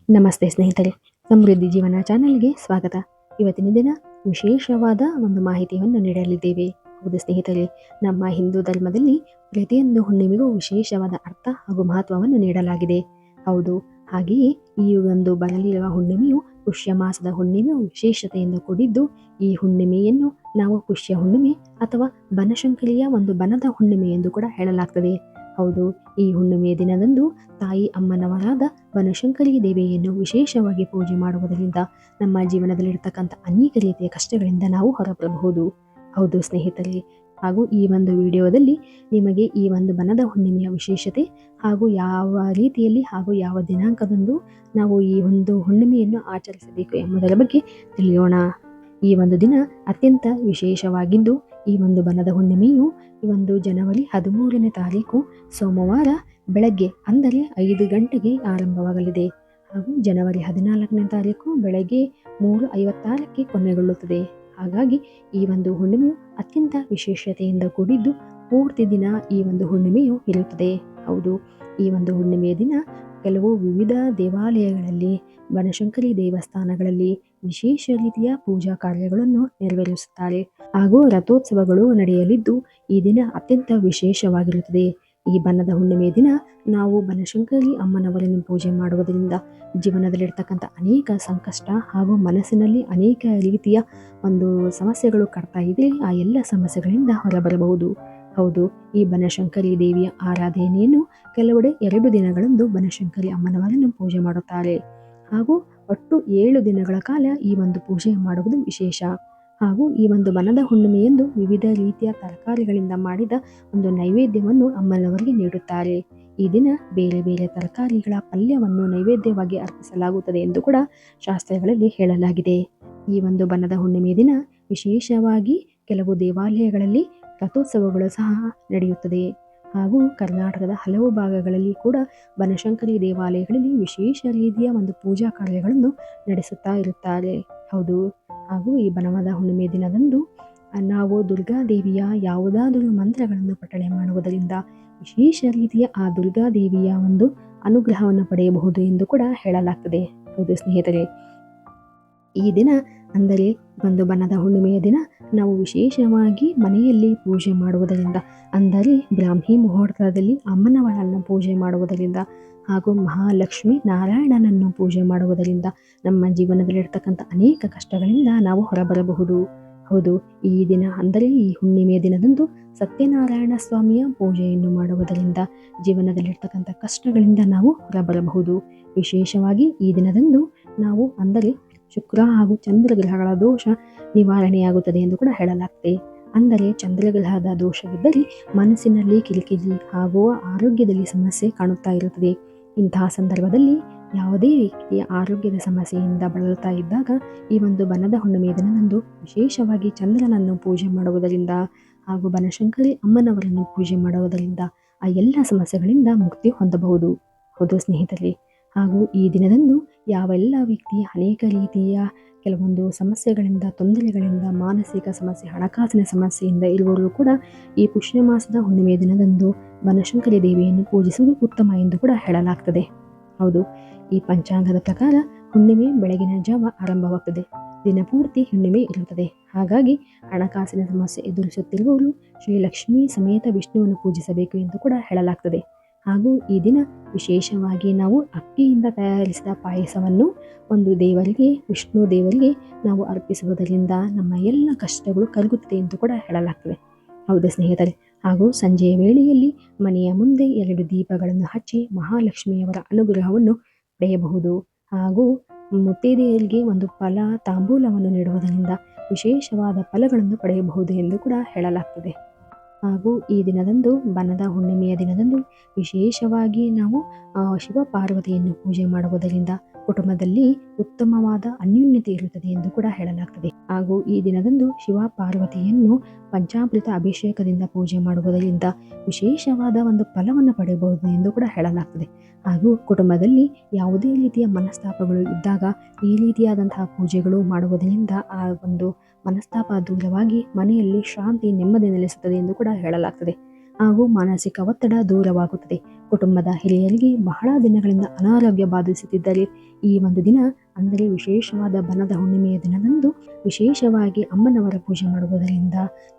ನಮಸ್ತೆ ಸ್ನೇಹಿತರೆ, ಸಮೃದ್ಧಿ ಜೀವನ ಚಾನೆಲ್ಗೆ ಸ್ವಾಗತ. ಇವತ್ತಿನ ದಿನ ವಿಶೇಷವಾದ ಒಂದು ಮಾಹಿತಿಯನ್ನು ನೀಡಲಿದ್ದೇವೆ. ಹೌದು ಸ್ನೇಹಿತರೆ, ನಮ್ಮ ಹಿಂದೂ ಧರ್ಮದಲ್ಲಿ ಪ್ರತಿಯೊಂದು ಹುಣ್ಣಿಮೆಗೂ ವಿಶೇಷವಾದ ಅರ್ಥ ಹಾಗೂ ಮಹತ್ವವನ್ನು ನೀಡಲಾಗಿದೆ. ಹೌದು, ಹಾಗೆಯೇ ಈ ಒಂದು ಬರಲಿರುವ ಹುಣ್ಣಿಮೆಯು ಪುಷ್ಯ ಮಾಸದ ಹುಣ್ಣಿಮೆಯು ವಿಶೇಷತೆಯಿಂದ ಕೂಡಿದ್ದು, ಈ ಹುಣ್ಣಿಮೆಯನ್ನು ನಾವು ಪುಷ್ಯ ಹುಣ್ಣಿಮೆ ಅಥವಾ ಬನಶಂಕರಿಯ ಒಂದು ಬನದ ಹುಣ್ಣಿಮೆ ಎಂದು ಕೂಡ ಹೇಳಲಾಗ್ತದೆ. ಹೌದು, ಈ ಹುಣ್ಣಿಮೆಯ ದಿನದಂದು ತಾಯಿ ಅಮ್ಮನವರಾದ ಬನಶಂಕರಿ ದೇವಿಯನ್ನು ವಿಶೇಷವಾಗಿ ಪೂಜೆ ಮಾಡುವುದರಿಂದ ನಮ್ಮ ಜೀವನದಲ್ಲಿರ್ತಕ್ಕಂಥ ಅನೇಕ ರೀತಿಯ ಕಷ್ಟಗಳಿಂದ ನಾವು ಹೊರಬರಬಹುದು. ಹೌದು ಸ್ನೇಹಿತರೆ, ಹಾಗೂ ಈ ಒಂದು ವಿಡಿಯೋದಲ್ಲಿ ನಿಮಗೆ ಈ ಒಂದು ಬನದ ಹುಣ್ಣಿಮೆಯ ವಿಶೇಷತೆ ಹಾಗೂ ಯಾವ ರೀತಿಯಲ್ಲಿ ಹಾಗೂ ಯಾವ ದಿನಾಂಕದಂದು ನಾವು ಈ ಒಂದು ಹುಣ್ಣಿಮೆಯನ್ನು ಆಚರಿಸಬೇಕು ಎಂಬುದರ ಬಗ್ಗೆ ತಿಳಿಯೋಣ. ಈ ಒಂದು ದಿನ ಅತ್ಯಂತ ವಿಶೇಷವಾಗಿದ್ದು, ಈ ಒಂದು ಬನದ ಹುಣ್ಣಿಮೆಯು ಈ ಒಂದು ಜನವರಿ 13ನೇ ತಾರೀಕು ಸೋಮವಾರ ಬೆಳಗ್ಗೆ ಅಂದರೆ 5 ಗಂಟೆಗೆ ಆರಂಭವಾಗಲಿದೆ ಹಾಗೂ ಜನವರಿ 14ನೇ ತಾರೀಕು ಬೆಳಗ್ಗೆ 3:56ಕ್ಕೆ ಕೊನೆಗೊಳ್ಳುತ್ತದೆ. ಹಾಗಾಗಿ ಈ ಒಂದು ಹುಣ್ಣಿಮೆಯು ಅತ್ಯಂತ ವಿಶೇಷತೆಯಿಂದ ಕೂಡಿದ್ದು ಪೂರ್ತಿ ದಿನ ಈ ಒಂದು ಹುಣ್ಣಿಮೆಯು ಇರುತ್ತದೆ. ಹೌದು, ಈ ಒಂದು ಹುಣ್ಣಿಮೆಯ ದಿನ ಕೆಲವು ವಿವಿಧ ದೇವಾಲಯಗಳಲ್ಲಿ, ಬನಶಂಕರಿ ದೇವಸ್ಥಾನಗಳಲ್ಲಿ ವಿಶೇಷ ರೀತಿಯ ಪೂಜಾ ಕಾರ್ಯಗಳನ್ನು ನೆರವೇರಿಸುತ್ತಾರೆ ಹಾಗೂ ರಥೋತ್ಸವಗಳು ನಡೆಯಲಿದ್ದು ಈ ದಿನ ಅತ್ಯಂತ ವಿಶೇಷವಾಗಿರುತ್ತದೆ. ಈ ಬನದ ಹುಣ್ಣಿಮೆಯ ದಿನ ನಾವು ಬನಶಂಕರಿ ಅಮ್ಮನವರನ್ನು ಪೂಜೆ ಮಾಡುವುದರಿಂದ ಜೀವನದಲ್ಲಿರ್ತಕ್ಕಂಥ ಅನೇಕ ಸಂಕಷ್ಟ ಹಾಗೂ ಮನಸ್ಸಿನಲ್ಲಿ ಅನೇಕ ರೀತಿಯ ಒಂದು ಸಮಸ್ಯೆಗಳು ಕಾಡ್ತಾ ಇದೆ, ಆ ಎಲ್ಲ ಸಮಸ್ಯೆಗಳಿಂದ ಹೊರಬರಬಹುದು. ಹೌದು, ಈ ಬನಶಂಕರಿ ದೇವಿಯ ಆರಾಧನೆಯನ್ನು ಕೆಲವೆಡೆ 2 ದಿನಗಳಂದು ಬನಶಂಕರಿ ಅಮ್ಮನವರನ್ನು ಪೂಜೆ ಮಾಡುತ್ತಾರೆ ಹಾಗೂ ಒಟ್ಟು 7 ದಿನಗಳ ಕಾಲ ಈ ಒಂದು ಪೂಜೆ ಮಾಡುವುದು ವಿಶೇಷ. ಹಾಗೂ ಈ ಒಂದು ಬನದ ಹುಣ್ಣಿಮೆಯಂದು ವಿವಿಧ ರೀತಿಯ ತರಕಾರಿಗಳಿಂದ ಮಾಡಿದ ಒಂದು ನೈವೇದ್ಯವನ್ನು ಅಮ್ಮನವರಿಗೆ ನೀಡುತ್ತಾರೆ. ಈ ದಿನ ಬೇರೆ ಬೇರೆ ತರಕಾರಿಗಳ ಪಲ್ಯವನ್ನು ನೈವೇದ್ಯವಾಗಿ ಅರ್ಪಿಸಲಾಗುತ್ತದೆ ಎಂದು ಕೂಡ ಶಾಸ್ತ್ರಗಳಲ್ಲಿ ಹೇಳಲಾಗಿದೆ. ಈ ಒಂದು ಬನದ ಹುಣ್ಣಿಮೆಯ ದಿನ ವಿಶೇಷವಾಗಿ ಕೆಲವು ದೇವಾಲಯಗಳಲ್ಲಿ ರಥೋತ್ಸವಗಳು ಸಹ ನಡೆಯುತ್ತದೆ ಹಾಗೂ ಕರ್ನಾಟಕದ ಹಲವು ಭಾಗಗಳಲ್ಲಿ ಕೂಡ ಬನಶಂಕರಿ ದೇವಾಲಯಗಳಲ್ಲಿ ವಿಶೇಷ ರೀತಿಯ ಒಂದು ಪೂಜಾ ಕಾರ್ಯಗಳನ್ನು ನಡೆಸುತ್ತಾ ಇರುತ್ತಾರೆ. ಹೌದು, ಹಾಗೂ ಈ ಬನದ ಹುಣ್ಣಿಮೆಯ ದಿನದಂದು ನಾವು ದುರ್ಗಾದೇವಿಯ ಯಾವುದಾದರೂ ಮಂತ್ರಗಳನ್ನು ಪಠಣೆ ಮಾಡುವುದರಿಂದ ವಿಶೇಷ ರೀತಿಯ ಆ ದುರ್ಗಾದೇವಿಯ ಒಂದು ಅನುಗ್ರಹವನ್ನು ಪಡೆಯಬಹುದು ಎಂದು ಕೂಡ ಹೇಳಲಾಗ್ತದೆ. ಹೌದು ಸ್ನೇಹಿತರೆ, ಈ ದಿನ ಅಂದರೆ ಒಂದು ಬನದ ಹುಣ್ಣಿಮೆಯ ದಿನ ನಾವು ವಿಶೇಷವಾಗಿ ಮನೆಯಲ್ಲಿ ಪೂಜೆ ಮಾಡುವುದರಿಂದ, ಅಂದರೆ ಬ್ರಾಹ್ಮಿ ಮುಹೂರ್ತದಲ್ಲಿ ಅಮ್ಮನವರನ್ನು ಪೂಜೆ ಮಾಡುವುದರಿಂದ ಹಾಗೂ ಮಹಾಲಕ್ಷ್ಮಿ ನಾರಾಯಣನನ್ನು ಪೂಜೆ ಮಾಡುವುದರಿಂದ ನಮ್ಮ ಜೀವನದಲ್ಲಿರ್ತಕ್ಕಂಥ ಅನೇಕ ಕಷ್ಟಗಳಿಂದ ನಾವು ಹೊರಬರಬಹುದು. ಹೌದು, ಈ ದಿನ ಅಂದರೆ ಈ ಹುಣ್ಣಿಮೆಯ ದಿನದಂದು ಸತ್ಯನಾರಾಯಣ ಸ್ವಾಮಿಯ ಪೂಜೆಯನ್ನು ಮಾಡುವುದರಿಂದ ಜೀವನದಲ್ಲಿರ್ತಕ್ಕಂಥ ಕಷ್ಟಗಳಿಂದ ನಾವು ಹೊರಬರಬಹುದು. ವಿಶೇಷವಾಗಿ ಈ ದಿನದಂದು ನಾವು ಅಂದರೆ ಶುಕ್ರ ಹಾಗೂ ಚಂದ್ರಗ್ರಹಗಳ ದೋಷ ನಿವಾರಣೆಯಾಗುತ್ತದೆ ಎಂದು ಕೂಡ ಹೇಳಲಾಗ್ತದೆ. ಅಂದರೆ ಚಂದ್ರಗ್ರಹದ ದೋಷವಿದ್ದರೆ ಮನಸ್ಸಿನಲ್ಲಿ ಕಿರಿಕಿರಿ ಹಾಗೂ ಆರೋಗ್ಯದಲ್ಲಿ ಸಮಸ್ಯೆ ಕಾಣುತ್ತಾ ಇರುತ್ತದೆ. ಇಂತಹ ಸಂದರ್ಭದಲ್ಲಿ ಯಾವುದೇ ವ್ಯಕ್ತಿಯ ಆರೋಗ್ಯದ ಸಮಸ್ಯೆಯಿಂದ ಬಳಲುತ್ತಾ ಇದ್ದಾಗ ಈ ಒಂದು ಬನದ ಹುಣ್ಣಿಮೆಯ ದಿನದಂದು ವಿಶೇಷವಾಗಿ ಚಂದ್ರನನ್ನು ಪೂಜೆ ಮಾಡುವುದರಿಂದ ಹಾಗೂ ಬನಶಂಕರಿ ಅಮ್ಮನವರನ್ನು ಪೂಜೆ ಮಾಡುವುದರಿಂದ ಆ ಎಲ್ಲ ಸಮಸ್ಯೆಗಳಿಂದ ಮುಕ್ತಿ ಹೊಂದಬಹುದು. ಹೌದು ಸ್ನೇಹಿತರೆ, ಹಾಗೂ ಈ ದಿನದಂದು ಯಾವೆಲ್ಲ ವ್ಯಕ್ತಿ ಅನೇಕ ರೀತಿಯ ಕೆಲವೊಂದು ಸಮಸ್ಯೆಗಳಿಂದ, ತೊಂದರೆಗಳಿಂದ, ಮಾನಸಿಕ ಸಮಸ್ಯೆ, ಹಣಕಾಸಿನ ಸಮಸ್ಯೆಯಿಂದ ಇರುವವರು ಕೂಡ ಈ ಪುಷ್ಯ ಮಾಸದ ಹುಣ್ಣಿಮೆಯ ದಿನದಂದು ಬನಶಂಕರಿ ದೇವಿಯನ್ನು ಪೂಜಿಸುವುದು ಉತ್ತಮ ಎಂದು ಕೂಡ ಹೇಳಲಾಗ್ತದೆ. ಹೌದು, ಈ ಪಂಚಾಂಗದ ಪ್ರಕಾರ ಹುಣ್ಣಿಮೆ ಬೆಳಗಿನ ಜಾವ ಆರಂಭವಾಗ್ತದೆ, ದಿನಪೂರ್ತಿ ಹುಣ್ಣಿಮೆ ಇರುತ್ತದೆ. ಹಾಗಾಗಿ ಹಣಕಾಸಿನ ಸಮಸ್ಯೆ ಎದುರಿಸುತ್ತಿರುವವರು ಶ್ರೀ ಲಕ್ಷ್ಮೀ ಸಮೇತ ವಿಷ್ಣುವನ್ನು ಪೂಜಿಸಬೇಕು ಎಂದು ಕೂಡ ಹೇಳಲಾಗ್ತದೆ. ಹಾಗೂ ಈ ದಿನ ವಿಶೇಷವಾಗಿ ನಾವು ಅಕ್ಕಿಯಿಂದ ತಯಾರಿಸಿದ ಪಾಯಸವನ್ನು ಒಂದು ದೇವರಿಗೆ, ವಿಷ್ಣು ದೇವರಿಗೆ ನಾವು ಅರ್ಪಿಸುವುದರಿಂದ ನಮ್ಮ ಎಲ್ಲ ಕಷ್ಟಗಳು ಕರಗುತ್ತದೆ ಎಂದು ಕೂಡ ಹೇಳಲಾಗ್ತದೆ. ಹೌದು ಸ್ನೇಹಿತರೆ, ಹಾಗೂ ಸಂಜೆಯ ವೇಳೆಯಲ್ಲಿ ಮನೆಯ ಮುಂದೆ 2 ದೀಪಗಳನ್ನು ಹಚ್ಚಿ ಮಹಾಲಕ್ಷ್ಮಿಯವರ ಅನುಗ್ರಹವನ್ನು ಪಡೆಯಬಹುದು. ಹಾಗೂ ಮುತ್ತೈದೆಯರಿಗೆ ಒಂದು ಫಲ ತಾಂಬೂಲವನ್ನು ನೀಡುವುದರಿಂದ ವಿಶೇಷವಾದ ಫಲಗಳನ್ನು ಪಡೆಯಬಹುದು ಎಂದು ಕೂಡ ಹೇಳಲಾಗ್ತದೆ. ಹಾಗೂ ಈ ದಿನದಂದು ಬನದ ಹುಣ್ಣಿಮೆಯ ದಿನದಂದು ವಿಶೇಷವಾಗಿ ನಾವು ಶಿವ ಪಾರ್ವತಿಯನ್ನು ಪೂಜೆ ಮಾಡುವುದರಿಂದ ಕುಟುಂಬದಲ್ಲಿ ಉತ್ತಮವಾದ ಅನ್ಯೋನ್ಯತೆ ಇರುತ್ತದೆ ಎಂದು ಕೂಡ ಹೇಳಲಾಗ್ತದೆ. ಹಾಗೂ ಈ ದಿನದಂದು ಶಿವ ಪಾರ್ವತಿಯನ್ನು ಪಂಚಾಮೃತ ಅಭಿಷೇಕದಿಂದ ಪೂಜೆ ಮಾಡುವುದರಿಂದ ವಿಶೇಷವಾದ ಒಂದು ಫಲವನ್ನು ಪಡೆಯಬಹುದು ಎಂದು ಕೂಡ ಹೇಳಲಾಗ್ತದೆ. ಹಾಗೂ ಕುಟುಂಬದಲ್ಲಿ ಯಾವುದೇ ರೀತಿಯ ಮನಸ್ತಾಪಗಳು ಇದ್ದಾಗ ಈ ರೀತಿಯಾದಂತಹ ಪೂಜೆಗಳು ಮಾಡುವುದರಿಂದ ಆ ಒಂದು ಮನಸ್ತಾಪ ದೂರವಾಗಿ ಮನೆಯಲ್ಲಿ ಶಾಂತಿ ನೆಮ್ಮದಿ ನೆಲೆಸುತ್ತದೆ ಎಂದು ಕೂಡ ಹೇಳಲಾಗ್ತದೆ. ಹಾಗೂ ಮಾನಸಿಕ ಒತ್ತಡ ದೂರವಾಗುತ್ತದೆ. ಕುಟುಂಬದ ಹಿರಿಯರಿಗೆ ಬಹಳ ದಿನಗಳಿಂದ ಅನಾರೋಗ್ಯ ಬಾಧಿಸುತ್ತಿದ್ದರೆ ಈ ಒಂದು ದಿನ ಅಂದರೆ ವಿಶೇಷವಾದ ಬನದ ಹುಣ್ಣಿಮೆಯ ದಿನದಂದು ವಿಶೇಷವಾಗಿ ಅಮ್ಮನವರ ಪೂಜೆ ಮಾಡುವುದರಿಂದ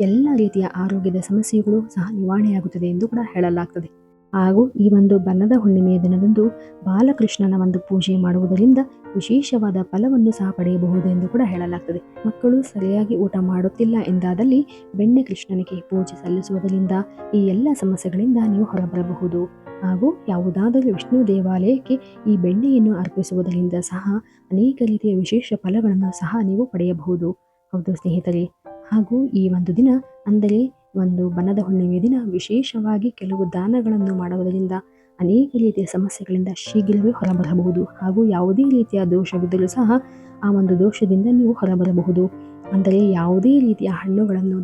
ಎಲ್ಲ ರೀತಿಯ ಆರೋಗ್ಯದ ಸಮಸ್ಯೆಗಳು ಸಹ ನಿವಾರಣೆಯಾಗುತ್ತದೆ ಎಂದು ಕೂಡ ಹೇಳಲಾಗ್ತದೆ. ಹಾಗೂ ಈ ಒಂದು ಬಣ್ಣದ ಹುಣ್ಣಿಮೆಯ ದಿನದಂದು ಬಾಲಕೃಷ್ಣನ ಒಂದು ಪೂಜೆ ಮಾಡುವುದರಿಂದ ವಿಶೇಷವಾದ ಫಲವನ್ನು ಸಹ ಪಡೆಯಬಹುದು ಎಂದು ಕೂಡ ಹೇಳಲಾಗ್ತದೆ. ಮಕ್ಕಳು ಸರಿಯಾಗಿ ಊಟ ಮಾಡುತ್ತಿಲ್ಲ ಎಂದಾದಲ್ಲಿ ಬೆಣ್ಣೆ ಕೃಷ್ಣನಿಗೆ ಪೂಜೆ ಸಲ್ಲಿಸುವುದರಿಂದ ಈ ಎಲ್ಲ ಸಮಸ್ಯೆಗಳಿಂದ ನೀವು ಹೊರಬರಬಹುದು. ಹಾಗೂ ಯಾವುದಾದರೂ ವಿಷ್ಣು ದೇವಾಲಯಕ್ಕೆ ಈ ಬೆಣ್ಣೆಯನ್ನು ಅರ್ಪಿಸುವುದರಿಂದ ಸಹ ಅನೇಕ ರೀತಿಯ ವಿಶೇಷ ಫಲಗಳನ್ನು ಸಹ ನೀವು ಪಡೆಯಬಹುದು. ಹೌದು ಸ್ನೇಹಿತರೆ, ಹಾಗೂ ಈ ಒಂದು ದಿನ ಅಂದರೆ ಒಂದು ಬನದ ಹುಣ್ಣಿಮೆಯ ದಿನ ವಿಶೇಷವಾಗಿ ಕೆಲವು ದಾನಗಳನ್ನು ಮಾಡುವುದರಿಂದ ಅನೇಕ ರೀತಿಯ ಸಮಸ್ಯೆಗಳಿಂದ ಶೀಘ್ರವೇ ಹೊರಬರಬಹುದು. ಹಾಗೂ ಯಾವುದೇ ರೀತಿಯ ದೋಷವಿದ್ದರೂ ಸಹ ಆ ಒಂದು ದೋಷದಿಂದ ನೀವು ಹೊರಬರಬಹುದು. ಅಂದರೆ ಯಾವುದೇ ರೀತಿಯ ಹಣ್ಣುಗಳನ್ನು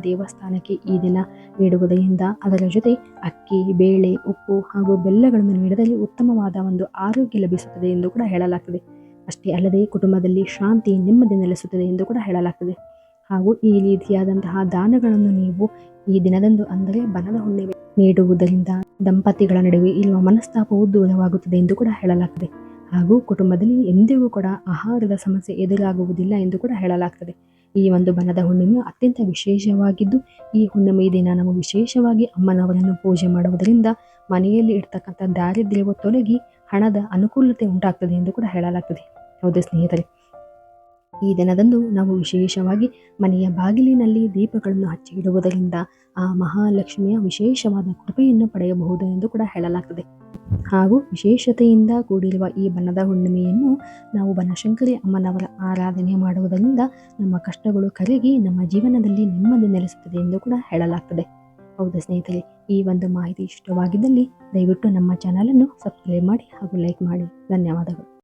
ದೇವಸ್ಥಾನಕ್ಕೆ ಈ ದಿನ ನೀಡುವುದರಿಂದ ಅದರ ಜೊತೆ ಅಕ್ಕಿ, ಬೇಳೆ, ಉಪ್ಪು ಹಾಗೂ ಬೆಲ್ಲಗಳನ್ನು ನೀಡಿದಲ್ಲಿ ಉತ್ತಮವಾದ ಒಂದು ಆರೋಗ್ಯ ಲಭಿಸುತ್ತದೆ ಎಂದು ಕೂಡ ಹೇಳಲಾಗ್ತದೆ. ಅಷ್ಟೇ ಅಲ್ಲದೆ ಕುಟುಂಬದಲ್ಲಿ ಶಾಂತಿ, ನೆಮ್ಮದಿ ನೆಲೆಸುತ್ತದೆ ಎಂದು ಕೂಡ ಹೇಳಲಾಗ್ತದೆ. ಹಾಗೂ ಈ ರೀತಿಯಾದಂತಹ ದಾನಗಳನ್ನು ನೀವು ಈ ದಿನದಂದು ಅಂದರೆ ಬನದ ಹುಣ್ಣಿಮೆ ನೀಡುವುದರಿಂದ ದಂಪತಿಗಳ ನಡುವೆ ಇರುವ ಮನಸ್ತಾಪವು ದೂರವಾಗುತ್ತದೆ ಎಂದು ಕೂಡ ಹೇಳಲಾಗ್ತದೆ. ಹಾಗೂ ಕುಟುಂಬದಲ್ಲಿ ಎಂದಿಗೂ ಕೂಡ ಆಹಾರದ ಸಮಸ್ಯೆ ಎದುರಾಗುವುದಿಲ್ಲ ಎಂದು ಕೂಡ ಹೇಳಲಾಗ್ತದೆ. ಈ ಒಂದು ಬನದ ಹುಣ್ಣಿಮೆ ಅತ್ಯಂತ ವಿಶೇಷವಾಗಿದ್ದು ಈ ಹುಣ್ಣಿಮೆ ದಿನ ನಾವು ವಿಶೇಷವಾಗಿ ಅಮ್ಮನವರನ್ನು ಪೂಜೆ ಮಾಡುವುದರಿಂದ ಮನೆಯಲ್ಲಿ ಇರ್ತಕ್ಕಂಥ ದಾರಿದ್ರ್ಯವು ತೊಲಗಿ ಹಣದ ಅನುಕೂಲತೆ ಉಂಟಾಗ್ತದೆ ಎಂದು ಕೂಡ ಹೇಳಲಾಗ್ತದೆ. ಹೌದು ಸ್ನೇಹಿತರೆ, ಈ ದಿನದಂದು ನಾವು ವಿಶೇಷವಾಗಿ ಮನೆಯ ಬಾಗಿಲಿನಲ್ಲಿ ದೀಪಗಳನ್ನು ಹಚ್ಚಿ ಇಡುವುದರಿಂದ ಆ ಮಹಾಲಕ್ಷ್ಮಿಯ ವಿಶೇಷವಾದ ಕೃಪೆಯನ್ನು ಪಡೆಯಬಹುದು ಎಂದು ಕೂಡ ಹೇಳಲಾಗ್ತದೆ. ಹಾಗೂ ವಿಶೇಷತೆಯಿಂದ ಕೂಡಿರುವ ಈ ಬನದ ಹುಣ್ಣಿಮೆಯನ್ನು ನಾವು ಬನಶಂಕರಿ ಅಮ್ಮನವರ ಆರಾಧನೆ ಮಾಡುವುದರಿಂದ ನಮ್ಮ ಕಷ್ಟಗಳು ಕರಗಿ ನಮ್ಮ ಜೀವನದಲ್ಲಿ ನೆಮ್ಮದಿ ನೆಲೆಸುತ್ತದೆ ಎಂದು ಕೂಡ ಹೇಳಲಾಗ್ತದೆ. ಹೌದು ಸ್ನೇಹಿತರೆ, ಈ ಒಂದು ಮಾಹಿತಿ ಇಷ್ಟವಾಗಿದ್ದಲ್ಲಿ ದಯವಿಟ್ಟು ನಮ್ಮ ಚಾನಲನ್ನು ಸಬ್ಸ್ಕ್ರೈಬ್ ಮಾಡಿ ಹಾಗೂ ಲೈಕ್ ಮಾಡಿ. ಧನ್ಯವಾದಗಳು.